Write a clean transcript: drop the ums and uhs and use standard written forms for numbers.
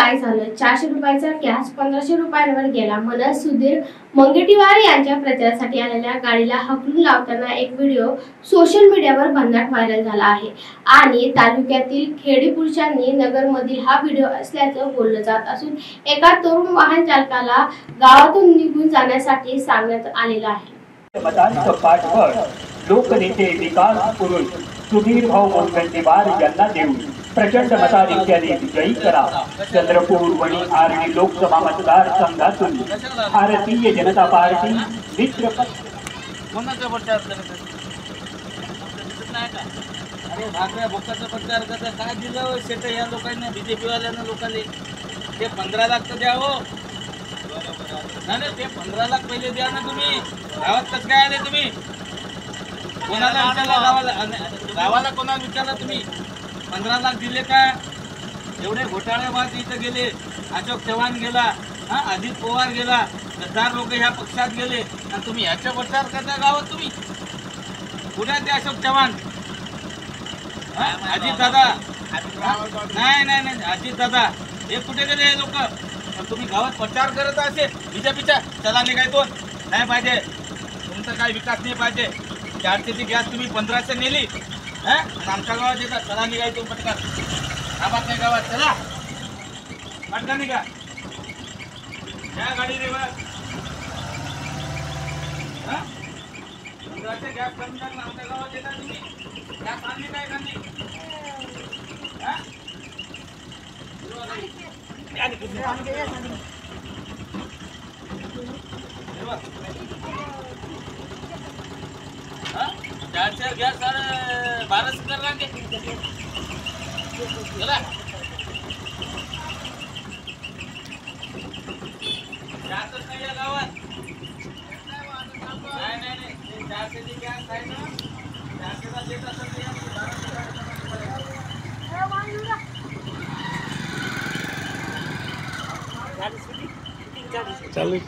काय झालं? 400 रुपयाचा गॅस 1500 रुपयांवर गेला. मनज सुधीर मंगेटीवार यांच्या प्रचारासाठी आलेल्या गाडीला हकलून लावताना एक व्हिडिओ सोशल मीडियावर भन्नाट व्हायरल झाला आहे आणि तालुक्यातील खेडी पुरुषांनी नगरमधील हा व्हिडिओ असल्याचं बोललं जात असून एका तरुण वाहन चालकाला गावातून निघून जाण्यासाठी सांगण्यात आलेलं आहे. मतांचं पाठबळ लोकनेते विकास पुरुष सुधीर भाऊ मुनगंटीवार यांना देऊन प्रचंड मताधिक्याने विजयी करा. चंद्रपूर वणी आर्णी लोकसभा मतदारसंघातून भारतीय जनता पार्टी मित्र काय दिलं शेट या लोकांना बीजेपी वाल्यांना लोकांनी ते 15 लाख तर द्या हो. नाही ते 15 लाख पहिले द्या ना. तुम्ही गावात कसं काय आले? तुम्ही कोणाला विचारला? गावाला कोणाला विचारला तुम्ही? 15 लाख दिले का? एवढे घोटाळेबाज इथं गेले. अशोक चव्हाण गेला, अजित पवार गेला, 10 लोक ह्या पक्षात गेले आणि तुम्ही ह्याच्या प्रचार करता गावात. तुम्ही कुठे ते अशोक चव्हाण, अजित दादा? नाही अजित दादा हे कुठे गेले हे लोक? तुम्ही गावात प्रचार करत असेल बीजेपीच्या. चला निघायतो नाही पाहिजे. तुमचा काय विकास नाही पाहिजे. 400ची गॅस तुम्ही 1500 नेली आमच्या गावात येतात. चला निघायतो पटकन. गावात नाही गावात चला पटकन निघा. या गाडी रे गॅस कमी टाकला आमच्या गावात येतात तुम्ही. गॅस आणली काय खाली गॅस 1200 कर रहा चला. गॅसच नाही या गावात. नाही 400ची गॅस आहे ना. 400ला देत असेल चालू चालेल.